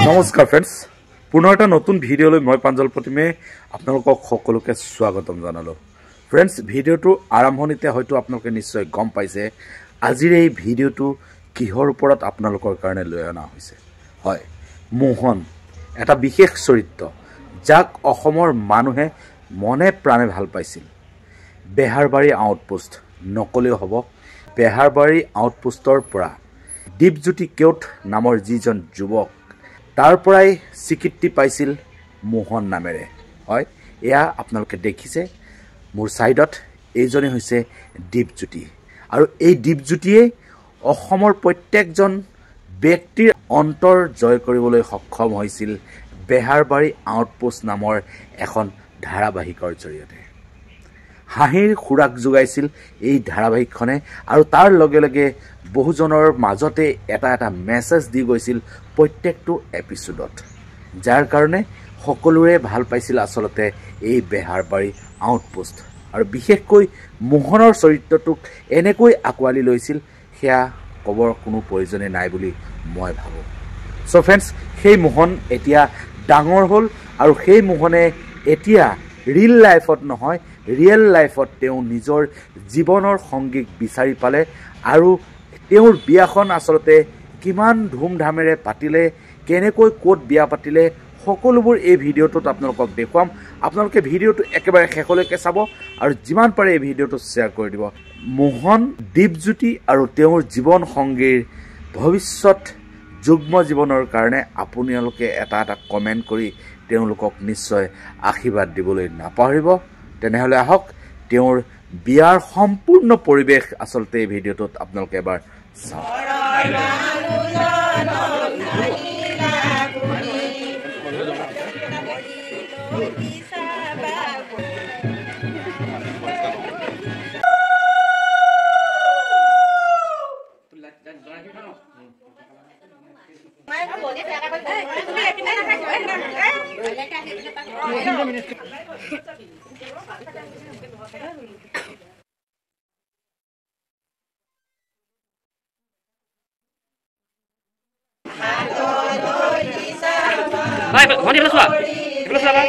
নমস্কাৰ ফ্ৰেন্ডছ, পুনৰ এটা নতুন ভিডিঅ'লৈ মই প্ৰাঞ্জল প্ৰতিমে আপোনালোকক সকলোকে স্বাগতম জনালোঁ। ফ্ৰেন্ডছ, ভিডিঅ'টোৰ আৰম্ভণিতে হয়তো আপোনালোকে নিশ্চয় গম পাইছে আজিৰ এই ভিডিঅ'টো কিহৰ ওপৰত আপোনালোকৰ কাৰণে লৈ অনা হৈছে। হয়, মোহন এটা বিশেষ চৰিত্ৰ, যাক অসমৰ মানুহে মনে প্ৰাণে ভাল পাইছিল। বেহাৰবাৰী আউটপোষ্ট নকলেও হ'ব। বেহাৰবাৰী আউটপোষ্টৰ পৰা দীপজ্যোতি কেওট নামৰ যিজন যুৱক, তাৰ পৰাই স্বীকৃতি পাইছিল মোহন নামেৰে। হয়, এয়া আপোনালোকে দেখিছে মোৰ ছাইডত, এইজনে হৈছে দীপজ্যোতি। আৰু এই দীপজ্যোতিয়ে অসমৰ প্ৰত্যেকজন ব্যক্তিৰ অন্তৰ জয় কৰিবলৈ সক্ষম হৈছিল বেহাৰবাৰী আউটপোষ্ট নামৰ এখন ধাৰাবাহিকৰ জৰিয়তে। হাঁহিৰ খোৰাক যোগাইছিল এই ধাৰাবাহিকখনে, আৰু তাৰ লগে লগে বহুজনৰ মাজতে এটা এটা মেছেজ দি গৈছিল প্ৰত্যেকটো এপিছ'ডত, যাৰ কাৰণে সকলোৰে ভাল পাইছিল আচলতে এই বেহাৰবাৰী আউটপোষ্ট। আৰু বিশেষকৈ মোহনৰ চৰিত্ৰটোক এনেকৈ আঁকোৱালি লৈছিল, সেয়া ক'বৰ কোনো প্ৰয়োজনেই নাই বুলি মই ভাবোঁ। চ' ফ্ৰেণ্ডছ, সেই মোহন এতিয়া ডাঙৰ হ'ল, আৰু সেই মোহনে এতিয়া ৰিয়েল লাইফত নহয়, ৰিয়েল লাইফত তেওঁ নিজৰ জীৱনৰ সংগীক বিচাৰি পালে। আৰু তেওঁৰ বিয়াখন আচলতে কিমান ধুমধামেৰে পাতিলে, কেনেকৈ ক'ত বিয়া পাতিলে, সকলোবোৰ এই ভিডিঅ'টোত আপোনালোকক দেখুৱাম। আপোনালোকে ভিডিঅ'টো একেবাৰে শেষলৈকে চাব, আৰু যিমান পাৰে এই ভিডিঅ'টো শ্বেয়াৰ কৰি দিব। মোহন, দীপজ্যোতি আৰু তেওঁৰ জীৱন সংগীৰ ভৱিষ্যত যুগ্ম জীৱনৰ কাৰণে আপোনালোকে এটা এটা কমেণ্ট কৰি তেওঁলোকক নিশ্চয় আশীৰ্বাদ দিবলৈ নাপাহৰিব। তেনেহ'লে আহক তেওঁৰ বিয়াৰ সম্পূৰ্ণ পৰিৱেশ আচলতে এই ভিডিঅ'টোত আপোনালোকে এবাৰ চাওক। Vai, pode ir pra sua. Pra sua, vai.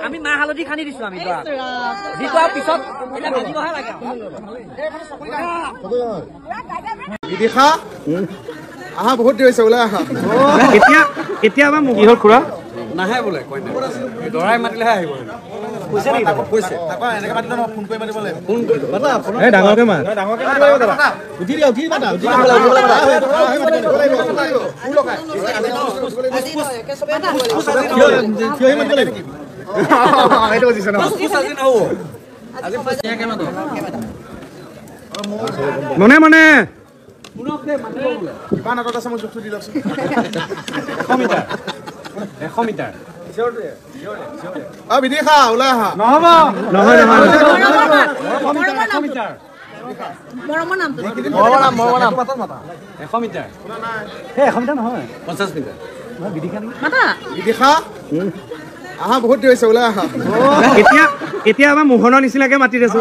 আমি মাহ হালধি খানি দিছো, আমি পিছত বিদিশা আহা, বহুত দেৰি হৈছে, ওলাই আহা। কেতিয়া কি হ'ল খুৰা? নাহে বোলে, দৰাই মাতিলেহে আহিব। ডাঙৰকে মাত উঠি দিয়া উঠি মাতা উঠি মনে মনে কিমান আঁতৰত আছে মই জোখটো দি লওকচোন 100 মিটাৰ বিদেশা ওলাই আহা নহ'ব নহয় মৰমৰ নাম 100 মিটাৰ হে 100 মিটাৰ নহয় 50 মিটাৰ বিদেশা আহা বহুত দেৰি হৈছে ওলাই আহা এতিয়া আমাৰ মোহনৰ নিচিনাকে মাতি দিছো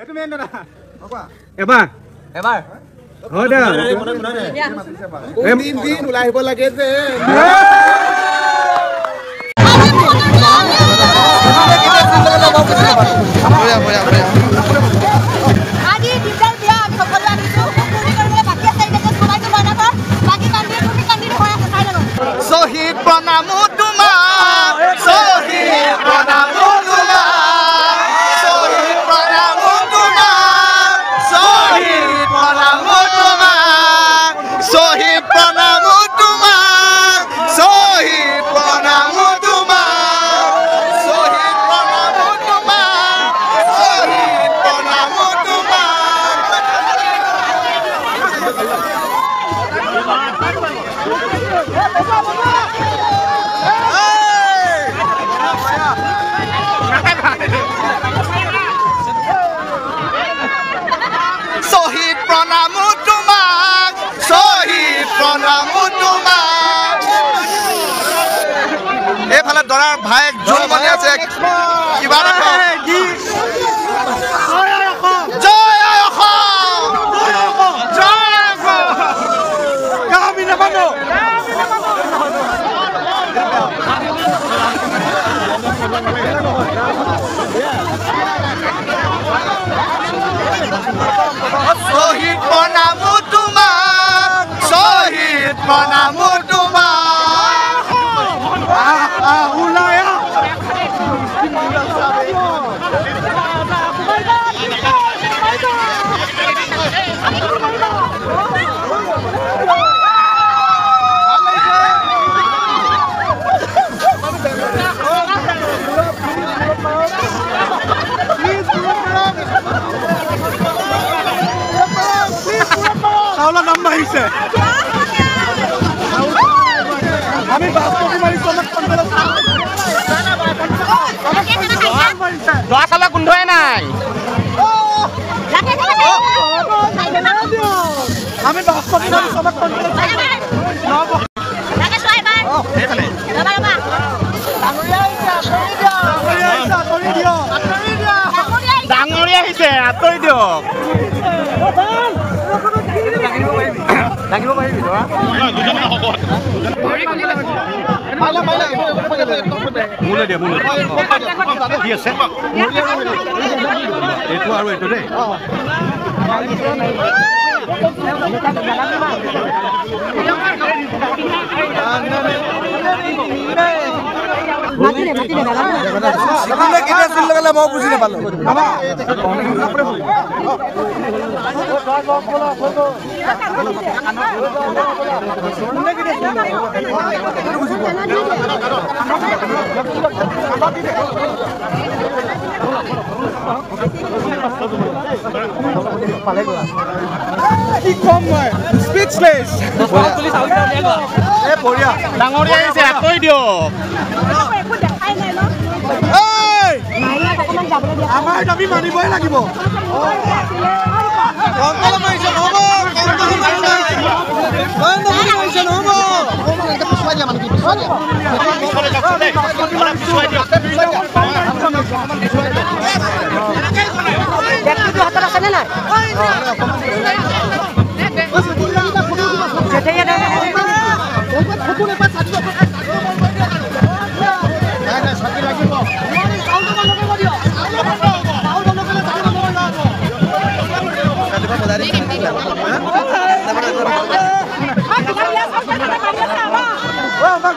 এইটো মেন দাদা এবাৰ হয় দে দিন ওলাই আহিব লাগে যে শহীদ প্ৰণাম তোমাৰ শহীদ প্ৰণাম এইফালে দৰাৰ ভাইক জোল মানি আছে কিবা শহীদ প্ৰণাম তোমাক শহীদ প্ৰণাম চাউলৰ দাম বাঢ়িছে আমি দৰা চাউলৰ গোন্ধই নাই আমি ডাঙৰীয়া আহিছে আঁতৰি দিয়ক লাগিব পাৰিবি মোলে দিয়া মোলে কি আছে এইটো আৰু এইটো দেই মই বুজি নাপালো কি কম মই স্পীচলেছ ডাঙৰীয়া আহিছে আঁতৰি দিয়ক আমাৰ দাবী মানিবই লাগিব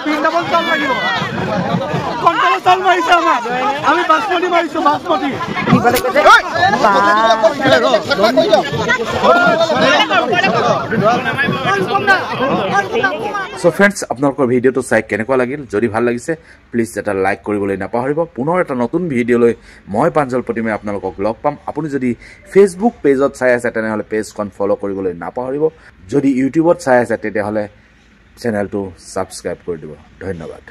বৃন্দাবন চাল লাগিব চাল মাৰিছে আমাক আমি বাসমতি মাৰিছো বাসমতি সো ফ্ৰেণ্ডছ আপোনালোকৰ ভিডিঅ'টো চাই কেনেকুৱা লাগিল যদি ভাল লাগিছে প্লিজ এটা লাইক কৰিবলৈ নাপাহৰিব পুনৰ এটা নতুন ভিডিঅ'লৈ মই প্ৰাঞ্জল প্ৰতিমে আপোনালোকক লগ পাম আপুনি যদি ফেচবুক পেজত চাই আছে তেনেহ'লে পেজখন ফ'ল' কৰিবলৈ নাপাহৰিব যদি ইউটিউবত চাই আছে তেতিয়াহ'লে চেনেলটো ছাবস্ক্ৰাইব কৰি দিব ধন্যবাদ